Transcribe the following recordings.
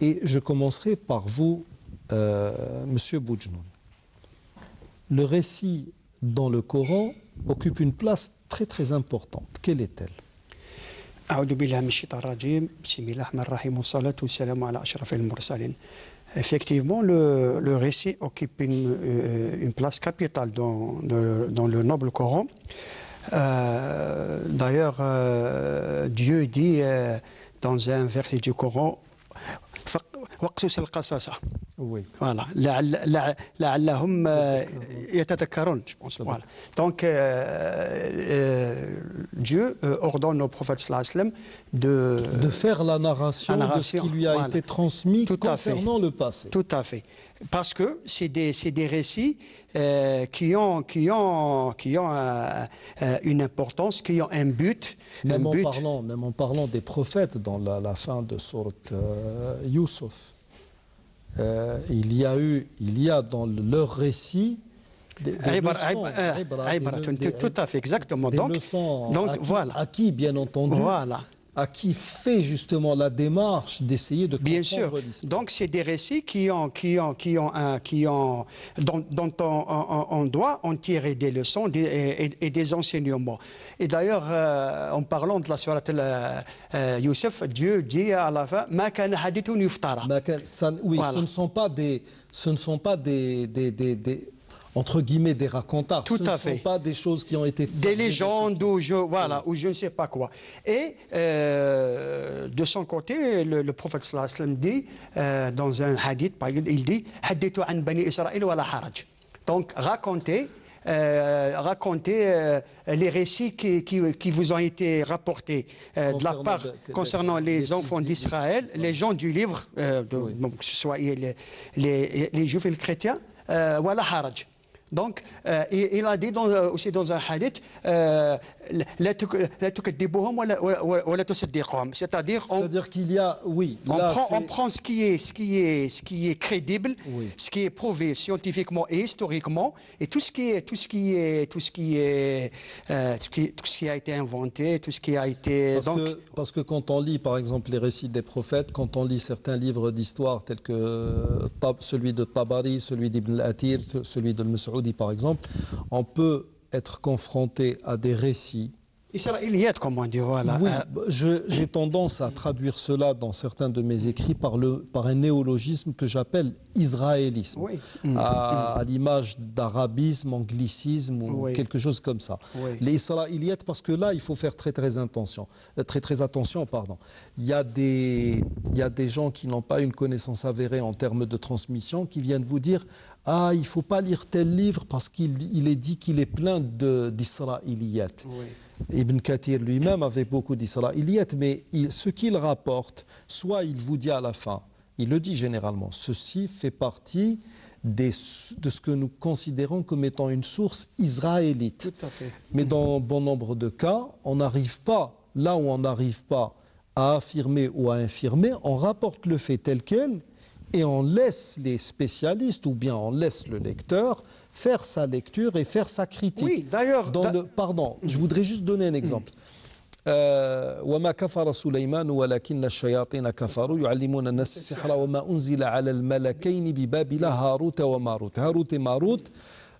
Et je commencerai par vous, Monsieur Boujnoun. Le récit dans le Coran occupe une place très très importante. Quelle est-elle? أعوذ بالله من الشيطان الرجيم بسم الله الرحمن الرحيم والصلاة والسلام على أشرف المرسلين. Effectivement, le récit occupe une place capitale dans le noble Coran. D'ailleurs, Dieu dit dans un verset du Coran, وقصص القصص. Oui. Voilà. لعلهم يتذكرون, je pense. Voilà. Donc, Dieu ordonne au prophète sallallahu alayhi wa sallam de faire la narration de ce qui lui a voilà. été transmis Tout concernant le passé. Tout à fait. Parce que c'est des récits qui ont une importance, qui ont un but. Même en parlant des prophètes dans la fin de sourate Youssouf, il y a dans leur récit des leçons, tout à fait, exactement. Des leçons voilà. à qui, bien entendu, voilà. à qui fait justement la démarche d'essayer de comprendre bien sûr. l'histoire. Donc c'est des récits dont on doit en tirer des leçons et des enseignements. Et d'ailleurs, en parlant de la sourate Youssef, Dieu dit à la fin, Ma kana hadithun yuftara. Oui, Voilà. ce ne sont pas des entre guillemets des racontars. Tout à fait. Ce ne sont pas des choses qui ont été des légendes ou je ne sais pas quoi. Et de son côté, le prophète sallallahu alayhi wa sallam dit dans un hadith, par exemple, il dit Hadithu an bani Israël wa la haraj. Donc racontez les récits qui vous ont été rapportés de la part concernant les enfants d'Israël, les gens du livre, que ce soit les juifs et les chrétiens, wa la haraj. Donc, il a dit aussi dans un hadith, c'est-à-dire qu'il y a, oui, on prend ce qui est crédible, oui. Ce qui est prouvé scientifiquement et historiquement, et tout ce qui a été inventé, tout ce qui a été. Parce que quand on lit, par exemple, les récits des prophètes, quand on lit certains livres d'histoire tels que celui de Tabari, celui d'Ibn al-Athir, celui de Mas'oudi, par exemple, on peut être confronté à des récits israélite, comme on dit, voilà. Oui, j'ai tendance à traduire cela dans certains de mes écrits par un néologisme que j'appelle israélisme, oui. à l'image d'arabisme, anglicisme ou quelque chose comme ça. Oui. Les israélites, parce que là, il faut faire très attention. Il y a des gens qui n'ont pas une connaissance avérée en termes de transmission, qui viennent vous dire « Ah, il ne faut pas lire tel livre parce qu'il est dit qu'il est plein d'israélites. » Ibn Kathir lui-même avait beaucoup d'israélites, mais ce qu'il rapporte, soit il vous dit à la fin, il le dit généralement, ceci fait partie de ce que nous considérons comme étant une source israélite. Tout à fait. Mais dans bon nombre de cas, on n'arrive pas, là où on n'arrive pas à affirmer ou à infirmer, on rapporte le fait tel quel et on laisse les spécialistes ou bien on laisse le lecteur faire sa lecture et faire sa critique. Oui, d'ailleurs... Pardon, je voudrais juste donner un exemple. وما كفر سليمان ولكن الشياطين كفروا يعلمون الناس السحر وما أنزل على الملكين ببابل هاروت وماروت. Harut et Marut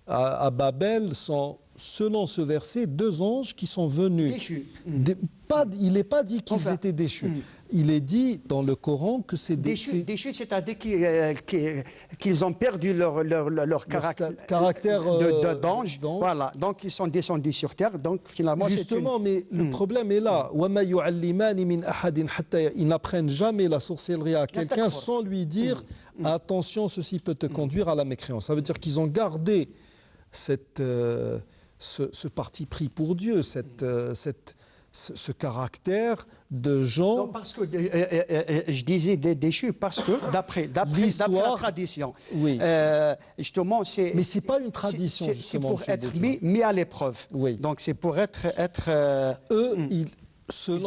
à Babel sont, selon ce verset, deux anges qui sont venus. Déchus. Il n'est pas dit qu'ils étaient déchus. Il est dit dans le Coran que c'est déchus, c'est-à-dire qu'ils ont perdu leur caractère d'ange. Voilà, donc ils sont descendus sur terre. Donc finalement, justement, mais le problème est là. Ils n'apprennent jamais la sorcellerie à quelqu'un sans lui dire attention, ceci peut te conduire à la mécréance. Ça veut dire qu'ils ont gardé ce parti pris pour Dieu, ce caractère de gens... Non, parce que je disais déchus parce que d'après la tradition, oui. Justement, c'est... Mais ce n'est pas une tradition, justement. C'est pour être mis à l'épreuve. Oui. Donc c'est pour être eux, ils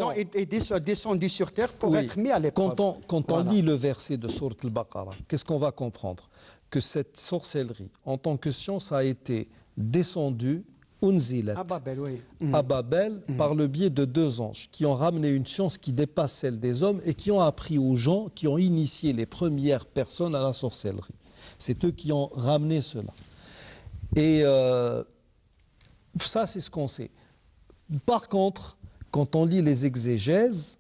ont été descendus sur terre pour être mis à l'épreuve. Quand on lit le verset de Sourate Al-Baqarah, qu'est-ce qu'on va comprendre? Que cette sorcellerie, en tant que science, a été descendue unzilat À Babel, oui. à Babel par le biais de deux anges qui ont ramené une science qui dépasse celle des hommes et qui ont appris aux gens, qui ont initié les premières personnes à la sorcellerie. C'est eux qui ont ramené cela. Et ça, c'est ce qu'on sait. Par contre, quand on lit les exégèses,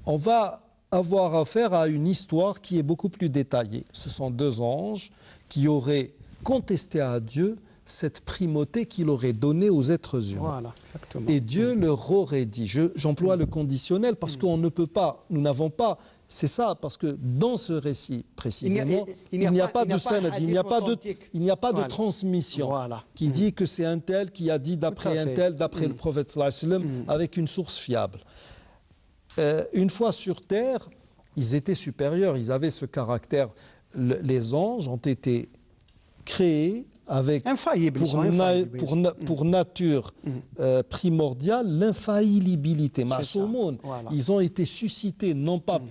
on va avoir affaire à une histoire qui est beaucoup plus détaillée. Ce sont deux anges qui auraient contesté à Dieu cette primauté qu'il aurait donnée aux êtres humains. Voilà, exactement. Et Dieu leur aurait dit, j'emploie le conditionnel parce qu'on ne peut pas, nous n'avons pas, c'est ça, parce que dans ce récit précisément, il n'y a pas de sanad, il n'y a pas de transmission qui dit que c'est un tel qui a dit d'après un tel, d'après le prophète sallallahu alayhi wa sallam, avec une source fiable. Une fois sur terre, ils étaient supérieurs, ils avaient ce caractère. Les anges ont été créés avec pour nature primordiale l'infaillibilité. Ils ont été suscités non pas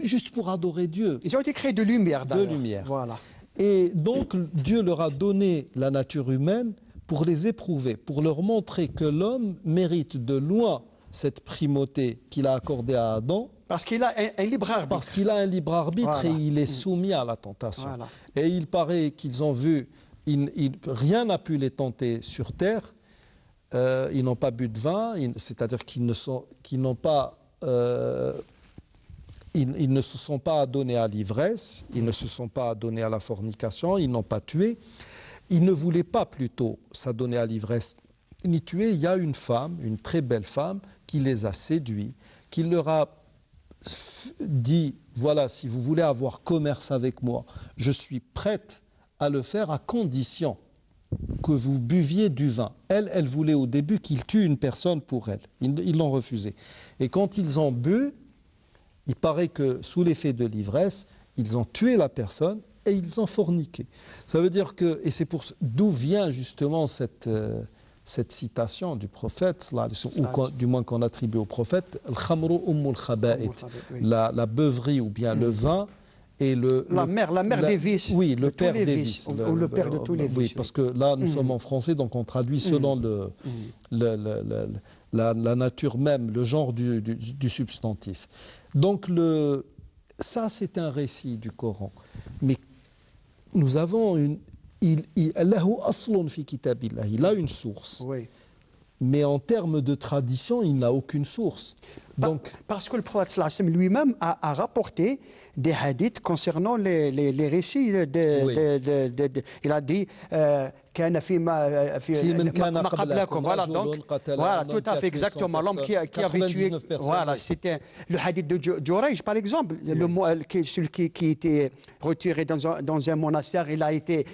juste pour adorer Dieu. Ils ont été créés de lumière. De lumière. Voilà. Et donc Dieu leur a donné la nature humaine pour les éprouver, pour leur montrer que l'homme mérite de loin cette primauté qu'il a accordée à Adam. Parce qu'il a un libre arbitre. Parce qu'il a un libre arbitre et il est soumis à la tentation. Et il paraît qu'ils ont vu, rien n'a pu les tenter sur terre. Ils n'ont pas bu de vin, c'est-à-dire qu'ils ne se sont pas adonnés à l'ivresse, ils ne se sont pas adonnés à la fornication, ils n'ont pas tué. Ils ne voulaient pas plutôt s'adonner à l'ivresse ni tuer. Il y a une femme, une très belle femme, qui les a séduits, qui leur a dit, voilà, si vous voulez avoir commerce avec moi, je suis prête à le faire à condition que vous buviez du vin. Elle voulait au début qu'il tue une personne pour elle. Ils l'ont refusé. Et quand ils ont bu, il paraît que sous l'effet de l'ivresse, ils ont tué la personne et ils ont forniqué. Ça veut dire que, et c'est pour d'où vient justement cette citation du prophète, ou du moins qu'on attribue au prophète, al-khamru ummul khaba'ith, la beuverie ou bien le vin et la mère des vices. Oui, le père des vices. Ou le père de tous les vices. Oui, parce que là, nous sommes en français, donc on traduit selon la nature même, le genre du substantif. Donc, ça, c'est un récit du Coran. Mais nous avons il a une source. Oui. Mais en termes de tradition, il n'a aucune source. Donc, parce que le prophète lui-même a rapporté des hadiths concernant les récits. Il a dit voilà, tout à fait, exactement. L'homme qui avait tué. Voilà, c'était le hadith de Jurayj, par exemple. Celui qui était retiré dans un monastère, il a été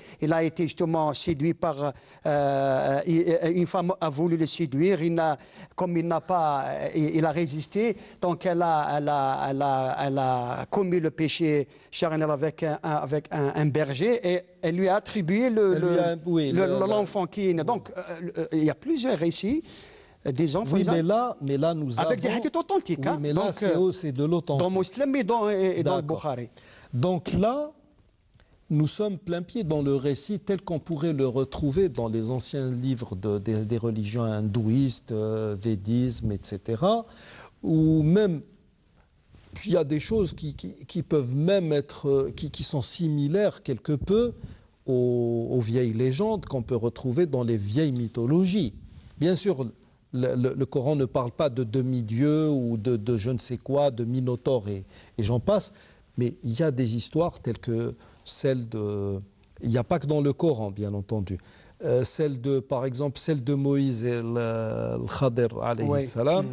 justement séduit par une femme a voulu le séduire. Comme il n'a pas, il a résisté, donc elle a commis le péché charnel avec un berger et elle lui a attribué l'enfant qui est né. Donc il y a plusieurs récits des enfants. Oui, mais là nous avec des hadiths authentiques. Oui, mais là c'est de l'authentique. Dans Muslim et dans le Bukhari. Donc là, nous sommes plein pied dans le récit tel qu'on pourrait le retrouver dans les anciens livres des religions hindouistes, védisme, etc. Ou même, il y a des choses qui peuvent même être, qui sont similaires quelque peu aux vieilles légendes qu'on peut retrouver dans les vieilles mythologies. Bien sûr, le Coran ne parle pas de demi-dieux ou de je ne sais quoi, de minotaures et j'en passe, mais il y a des histoires telles que celle de... Il n'y a pas que dans le Coran, bien entendu. Par exemple, celle de Moïse et le Khadir, alayhi salam.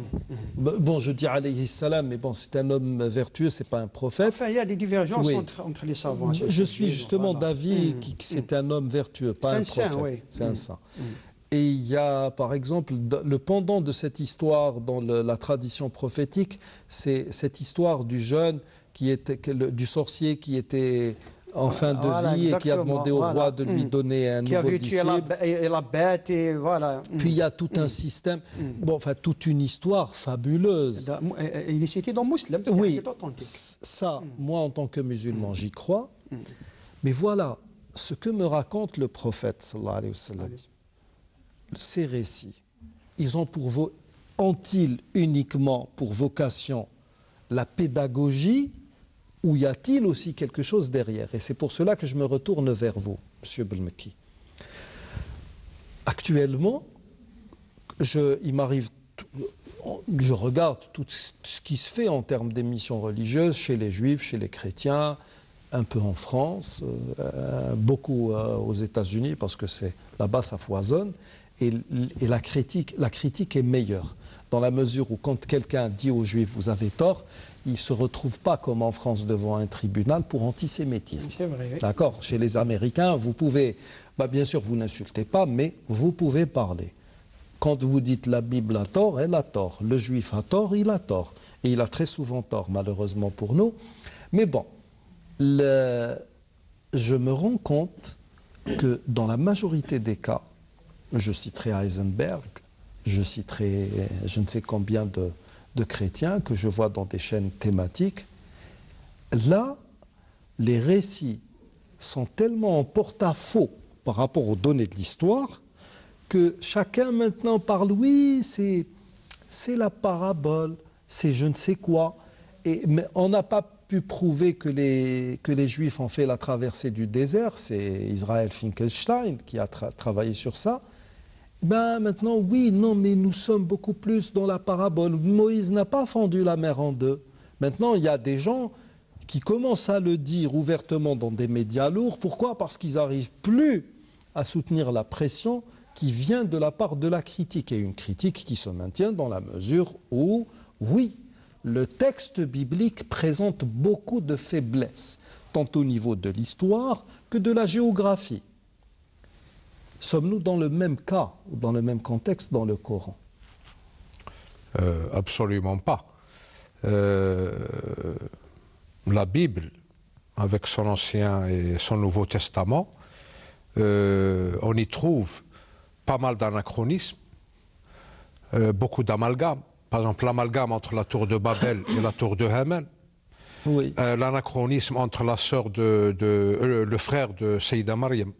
Bon, je dis alayhi salam, mais bon, c'est un homme vertueux, ce n'est pas un prophète. Enfin, il y a des divergences entre les savants. Je suis justement d'avis que c'est un homme vertueux, pas un prophète. C'est un saint. Et il y a, par exemple, le pendant de cette histoire dans la tradition prophétique, c'est cette histoire du jeune, du sorcier qui était en fin de vie et qui a demandé au roi de lui donner un nouveau disciple. Qui avait tué la bête et voilà. Puis il y a tout un système, toute une histoire fabuleuse. Il est cité dans Muslim. Oui, ça, moi en tant que musulman, j'y crois. Mais voilà, ce que me raconte le prophète, sallallahu alayhi wa sallam, ces récits, ont-ils uniquement pour vocation la pédagogie ou y a-t-il aussi quelque chose derrière? Et c'est pour cela que je me retourne vers vous, M. Belmeki. Actuellement, il m'arrive, je regarde tout ce qui se fait en termes d'émissions religieuses chez les juifs, chez les chrétiens, un peu en France, beaucoup aux États-Unis parce que là-bas ça foisonne, et la critique est meilleure. Dans la mesure où quand quelqu'un dit aux Juifs « vous avez tort », il ne se retrouve pas comme en France devant un tribunal pour antisémitisme. C'est vrai, oui. D'accord. Chez les Américains, vous pouvez, bien sûr vous n'insultez pas, mais vous pouvez parler. Quand vous dites la Bible a tort, elle a tort. Le Juif a tort, il a tort. Et il a très souvent tort, malheureusement pour nous. Mais bon, je me rends compte que dans la majorité des cas, je citerai Heisenberg, je citerai je ne sais combien de chrétiens que je vois dans des chaînes thématiques. Là, les récits sont tellement en porte-à-faux par rapport aux données de l'histoire que chacun maintenant parle, oui, c'est la parabole, c'est je ne sais quoi. Mais on n'a pas pu prouver que les Juifs ont fait la traversée du désert, c'est Israël Finkelstein qui a travaillé sur ça. Maintenant, oui, non, mais nous sommes beaucoup plus dans la parabole. Moïse n'a pas fendu la mer en deux. Maintenant, il y a des gens qui commencent à le dire ouvertement dans des médias lourds. Pourquoi? Parce qu'ils n'arrivent plus à soutenir la pression qui vient de la part de la critique. Et une critique qui se maintient dans la mesure où, oui, le texte biblique présente beaucoup de faiblesses, tant au niveau de l'histoire que de la géographie. Sommes-nous dans le même cas, ou dans le même contexte dans le Coran? Absolument pas. La Bible, avec son Ancien et son Nouveau Testament, on y trouve pas mal d'anachronismes, beaucoup d'amalgames. Par exemple, l'amalgame entre la tour de Babel et la tour de Haman. Oui. L'anachronisme entre le frère de Sayyida Maryam,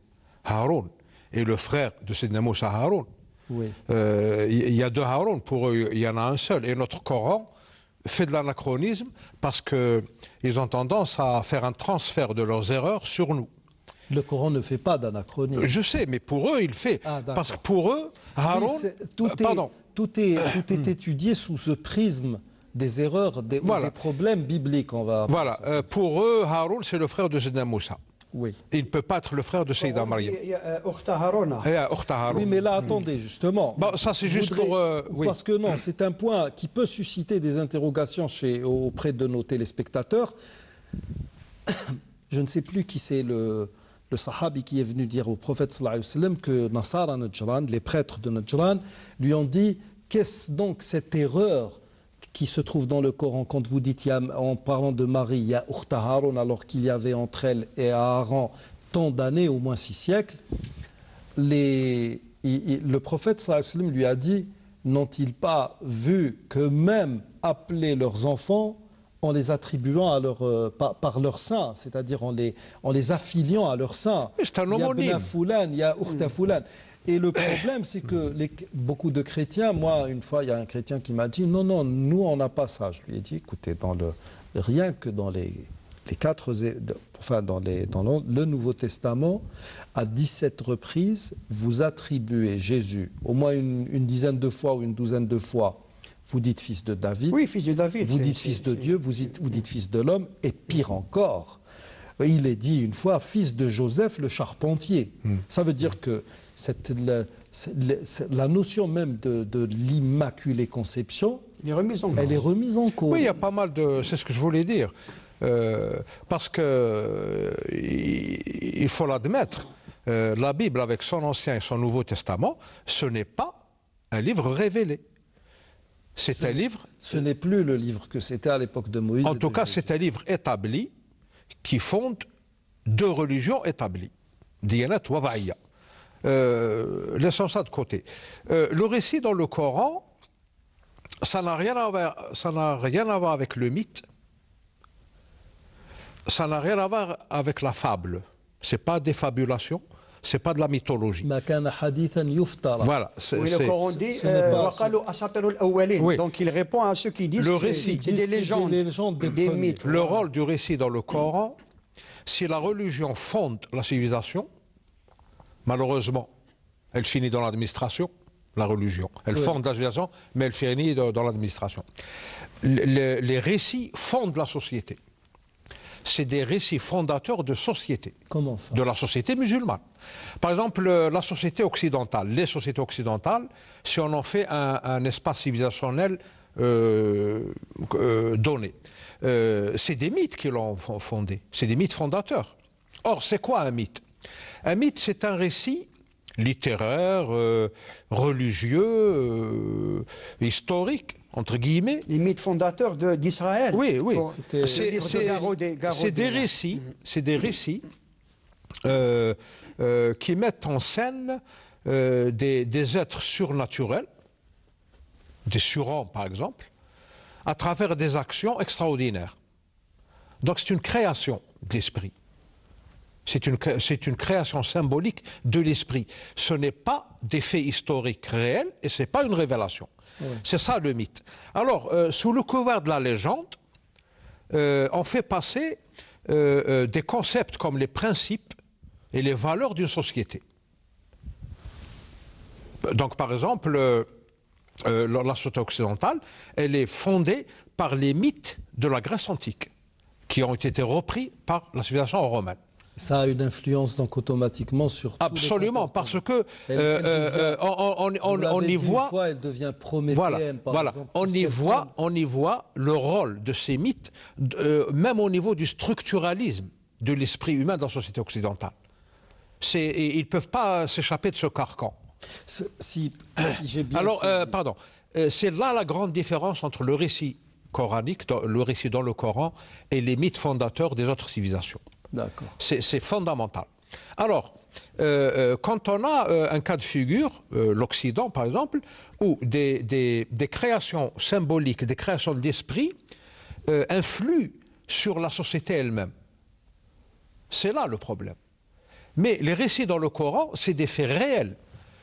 Haroun, et le frère de Sayyidina Moussa, Haroun. Oui. Il y a deux Haroun, pour eux, il y en a un seul. Et notre Coran fait de l'anachronisme parce qu'ils ont tendance à faire un transfert de leurs erreurs sur nous. Le Coran ne fait pas d'anachronisme. Je sais, mais pour eux, il fait. Parce que pour eux, Haroun... Tout est étudié sous ce prisme des erreurs, des problèmes bibliques. Voilà. Pour eux, Haroun, c'est le frère de Sayyidina Moussa. Oui. Il ne peut pas être le frère de Sayyida Maryam. Il y a Ukhta Haruna. Oui, mais là, attendez, justement. Ça, c'est juste pour... oui. Parce que non, c'est un point qui peut susciter des interrogations auprès de nos téléspectateurs. Je ne sais plus qui c'est le sahabi qui est venu dire au prophète sallallahu alayhi wa sallam que Nasara Najran, les prêtres de Najran, lui ont dit « Qu'est-ce donc cette erreur qui se trouve dans le Coran quand vous dites, en parlant de Marie, il y a Ukhta Haroun alors qu'il y avait entre elle et Aaron tant d'années, au moins 6 siècles ?» Le prophète sallallahu alayhi wa sallam lui a dit « N'ont-ils pas vu que même appeler leurs enfants en les attribuant à par leur sein, c'est-à-dire en les affiliant à leur sein. C'est un homonyme. Il y a Bna Foulan, il y a Ukhta Foulan. Et le problème, c'est que beaucoup de chrétiens, moi, une fois, il y a un chrétien qui m'a dit, non, nous, on n'a pas ça. Je lui ai dit, écoutez, rien que dans dans le Nouveau Testament, à 17 reprises, vous attribuez Jésus, au moins une dizaine de fois ou une douzaine de fois, vous dites fils de David. Oui, fils de David. Vous dites fils de Dieu, vous dites fils de l'homme, et pire encore, il est dit une fois fils de Joseph le charpentier. Ça veut dire que la notion même de l'Immaculée Conception, elle est remise en cause. Oui, il y a pas mal de... C'est ce que je voulais dire. Parce que, il faut l'admettre, la Bible avec son Ancien et son Nouveau Testament, ce n'est pas un livre révélé. C'est un livre... Ce n'est plus le livre que c'était à l'époque de Moïse. En tout cas, c'est un livre établi qui fonde deux religions établies. Diyanat Wada'iyya. Laissons ça de côté. Le récit dans le Coran, ça n'a rien à voir avec le mythe. Ça n'a rien à voir avec la fable. Ce n'est pas des fabulations. c'est pas de la mythologie. Voilà. Oui, le Coran dit oui. Donc il répond à ceux qui disent que c'est des légendes, des mythes. Le rôle du récit dans le Coran, si la religion fonde la civilisation, malheureusement, elle finit dans l'administration, la religion. Elle fonde la civilisation, mais elle finit dans l'administration. Les récits fondent la société. C'est des récits fondateurs de société. Comment ça? De la société musulmane. Par exemple, la société occidentale, les sociétés occidentales, si on en fait un espace civilisationnel donné, c'est des mythes qui l'ont fondé. C'est des mythes fondateurs. Or, c'est quoi un mythe? Un mythe, c'est un récit littéraire, religieux, historique, entre guillemets. Les mythes fondateurs d'Israël. Oui, oui. C'est des récits qui mettent en scène des êtres surnaturels, des surhommes par exemple, à travers des actions extraordinaires. Donc c'est une création de l'esprit. C'est une création symbolique de l'esprit. Ce n'est pas des faits historiques réels et ce n'est pas une révélation. Oui. C'est ça le mythe. Alors, sous le couvert de la légende, on fait passer des concepts comme les principes et les valeurs d'une société. Donc, par exemple, la société occidentale, elle est fondée par les mythes de la Grèce antique, qui ont été repris par la civilisation romaine. Ça a une influence donc automatiquement sur absolument, parce que on y voit. Une fois, elle devient prométhéenne, par exemple. On y voit le rôle de ces mythes, même au niveau du structuralisme de l'esprit humain dans la société occidentale. Ils ne peuvent pas s'échapper de ce carcan. Si j'ai bien alors, pardon, c'est là la grande différence entre le récit coranique, le récit dans le Coran, et les mythes fondateurs des autres civilisations. C'est fondamental. Alors, quand on a un cas de figure, l'Occident par exemple, où des créations symboliques, des créations d'esprit influent sur la société elle-même, c'est là le problème. Mais les récits dans le Coran, c'est des faits réels.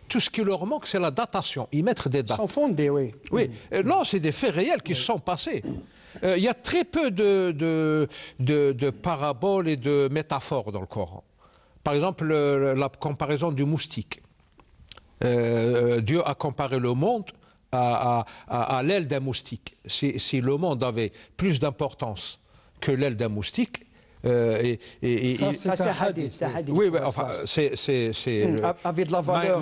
Tout ce qui leur manque, c'est la datation, y mettre des dates. Ils sont fondés, oui. Oui, non, c'est des faits réels qui se sont passés. Il y a très peu de paraboles et de métaphores dans le Coran. Par exemple, la comparaison du moustique. Dieu a comparé le monde à l'aile d'un moustique. Si le monde avait plus d'importance que l'aile d'un moustique, c'est un hadith. Oui, enfin, c'est avec de la valeur.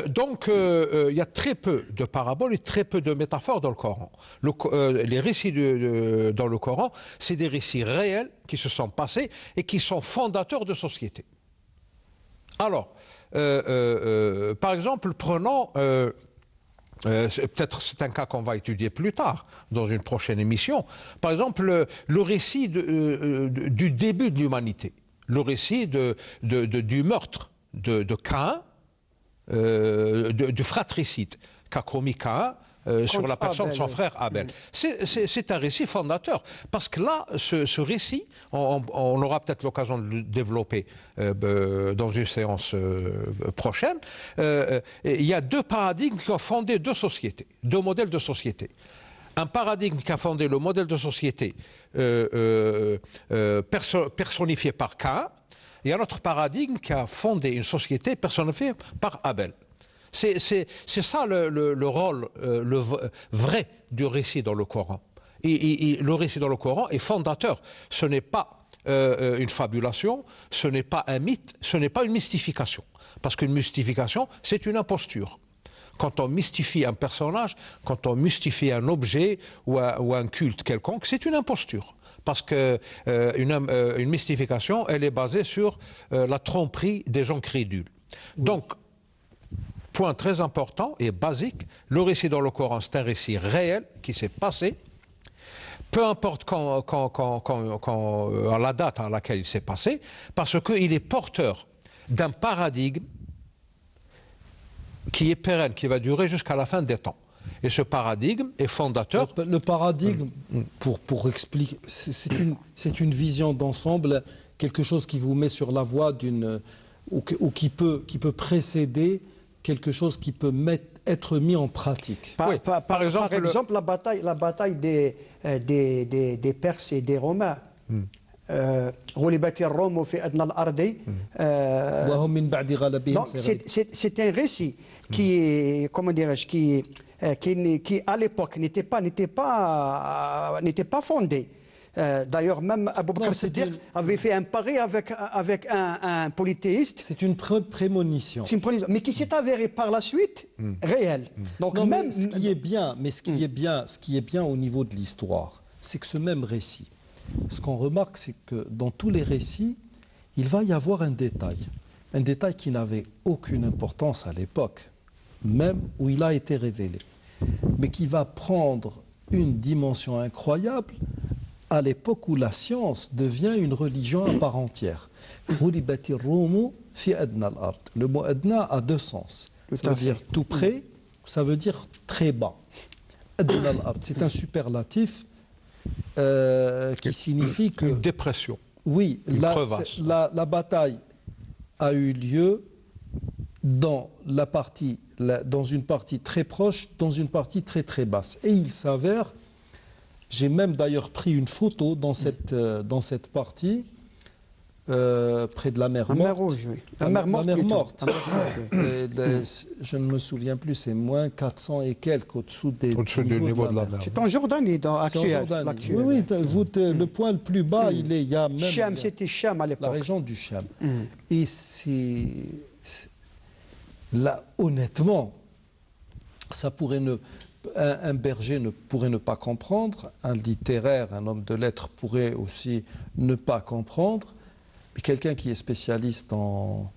Donc, il y a très peu de paraboles et très peu de métaphores dans le Coran. Les récits dans le Coran, c'est des récits réels qui se sont passés et qui sont fondateurs de sociétés. Alors, par exemple, prenons, peut-être c'est un cas qu'on va étudier plus tard, dans une prochaine émission, par exemple, le récit du début de l'humanité, le récit du meurtre de Caïn, du fratricide qu'a commis Caïn sur la personne de son frère Abel. C'est un récit fondateur, parce que là, ce récit, on aura peut-être l'occasion de le développer dans une séance prochaine, il y a deux paradigmes qui ont fondé deux sociétés, deux modèles de société. Un paradigme qui a fondé le modèle de société personnifié par Caïn, et un autre paradigme qui a fondé une société personnifiée par Abel. C'est ça le rôle vrai du récit dans le Coran. Et le récit dans le Coran est fondateur. Ce n'est pas une fabulation, ce n'est pas un mythe, ce n'est pas une mystification. Parce qu'une mystification, c'est une imposture. Quand on mystifie un personnage, quand on mystifie un objet ou un culte quelconque, c'est une imposture. Parce qu'une mystification, elle est basée sur la tromperie des gens crédules. Donc, point très important et basique, le récit dans le Coran, c'est un récit réel qui s'est passé, peu importe à la date à laquelle il s'est passé, parce qu'il est porteur d'un paradigme qui est pérenne, qui va durer jusqu'à la fin des temps. Et ce paradigme est fondateur. Le paradigme, pour expliquer, c'est une vision d'ensemble quelque chose qui vous met sur la voie d'une ou qui peut précéder quelque chose qui peut être mis en pratique. Par exemple, la bataille des Perses et des Romains. C'est un récit qui, comment dirais-je, qui à l'époque n'était pas fondé. D'ailleurs, même Abu Bakr Siddiq avait fait un pari avec un polythéiste. C'est une prémonition. C'est une prémonition, mais qui s'est avérée par la suite réelle. Donc non, même ce qui est bien, au niveau de l'histoire, c'est que ce même récit, ce qu'on remarque, c'est que dans tous les récits, il va y avoir un détail qui n'avait aucune importance à l'époque, même où il a été révélé, mais qui va prendre une dimension incroyable à l'époque où la science devient une religion à part entière. Le mot adna a deux sens. Ça veut dire tout près, ça veut dire très bas. C'est un superlatif qui signifie que... Une dépression. Oui, la bataille a eu lieu dans une partie très proche, dans une partie très très basse. Et il s'avère, j'ai même d'ailleurs pris une photo dans cette partie, près de la mer Morte. Rouge, oui. La mer Morte. Je ne me souviens plus, c'est moins 400 et quelques au-dessous du niveau de la mer. C'est en Jordanie, actuel. Oui, le point le plus bas, il y a même... Cham, c'était Cham à l'époque. La région du Cham. Et là, honnêtement, un berger ne pourrait ne pas comprendre, un littéraire, un homme de lettres pourrait aussi ne pas comprendre, mais quelqu'un qui est spécialiste en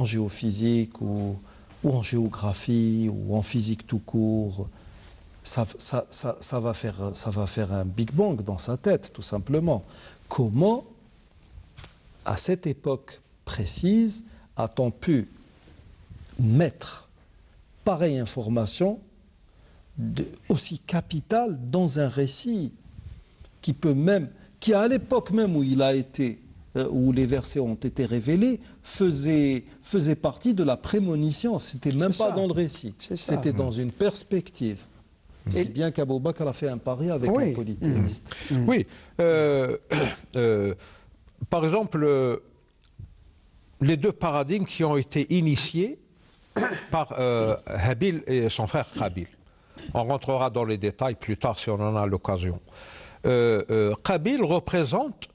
géophysique ou en géographie ou en physique tout court, ça va faire un Big Bang dans sa tête, tout simplement. Comment, à cette époque précise, a-t-on pu mettre pareille information aussi capitale dans un récit qui à l'époque même où il a été, où les versets ont été révélés, faisait partie de la prémonition. C'était même pas dans le récit, c'était dans une perspective. C'est bien qu'Abou Bakr a fait un pari avec un polythéiste. Oui. Par exemple, les deux paradigmes qui ont été initiés par Habil et son frère Qabil. On rentrera dans les détails plus tard si on en a l'occasion. Qabil représente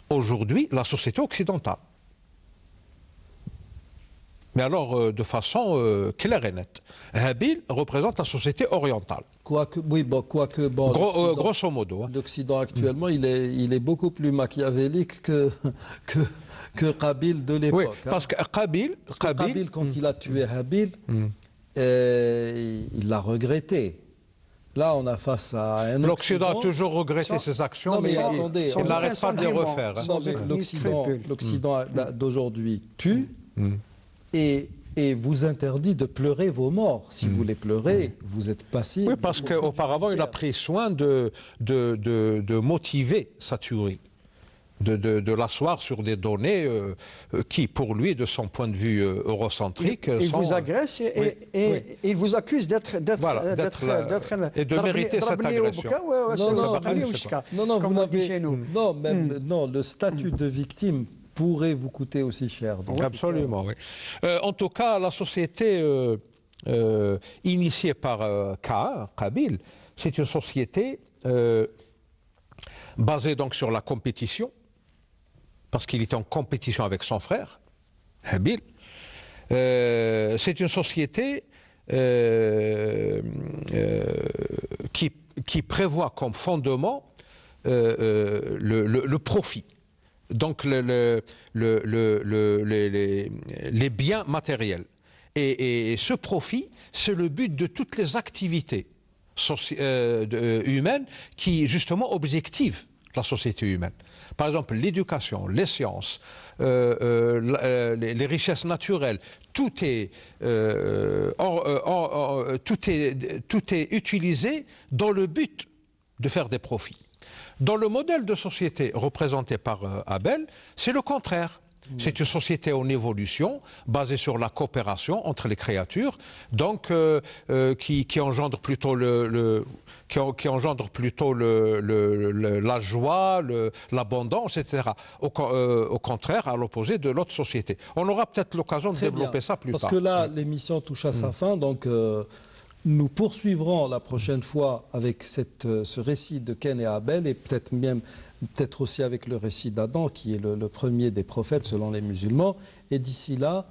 aujourd'hui la société occidentale. Mais alors de façon claire et nette. Habil représente la société orientale. Quoique, grosso modo. L'Occident actuellement, il est beaucoup plus machiavélique que Qabil de l'époque. Oui, parce que Qabil, quand il a tué Habil, il l'a regretté. Là, on a face à un L'Occident a toujours regretté ses actions, non, mais il n'arrête pas de les refaire. L'Occident d'aujourd'hui tue et vous interdit de pleurer vos morts. Si vous les pleurez, vous êtes passif. Oui, parce qu'auparavant, il a pris soin de motiver sa tuerie. De l'asseoir sur des données qui, pour lui, de son point de vue eurocentrique... Il vous agresse et il vous accuse d'être... Et de mériter cette agression. Non, le statut de victime pourrait vous coûter aussi cher. Donc. Absolument, oui. En tout cas, la société initiée par Qabil, c'est une société basée donc sur la compétition, parce qu'il était en compétition avec son frère, Habil. C'est une société qui prévoit comme fondement le profit. Donc les biens matériels. Et ce profit, c'est le but de toutes les activités humaines qui, justement, objectivent la société humaine. Par exemple, l'éducation, les sciences, les richesses naturelles, tout est utilisé dans le but de faire des profits. Dans le modèle de société représenté par Abel, c'est le contraire. C'est une société en évolution, basée sur la coopération entre les créatures, donc qui engendre plutôt la joie, l'abondance, etc. Au contraire, à l'opposé de l'autre société. On aura peut-être l'occasion de développer ça plus tard. Parce que là, l'émission touche à sa fin, donc nous poursuivrons la prochaine fois avec ce récit de Caïn et Abel, et peut-être aussi avec le récit d'Adam, qui est le premier des prophètes selon les musulmans. Et d'ici là,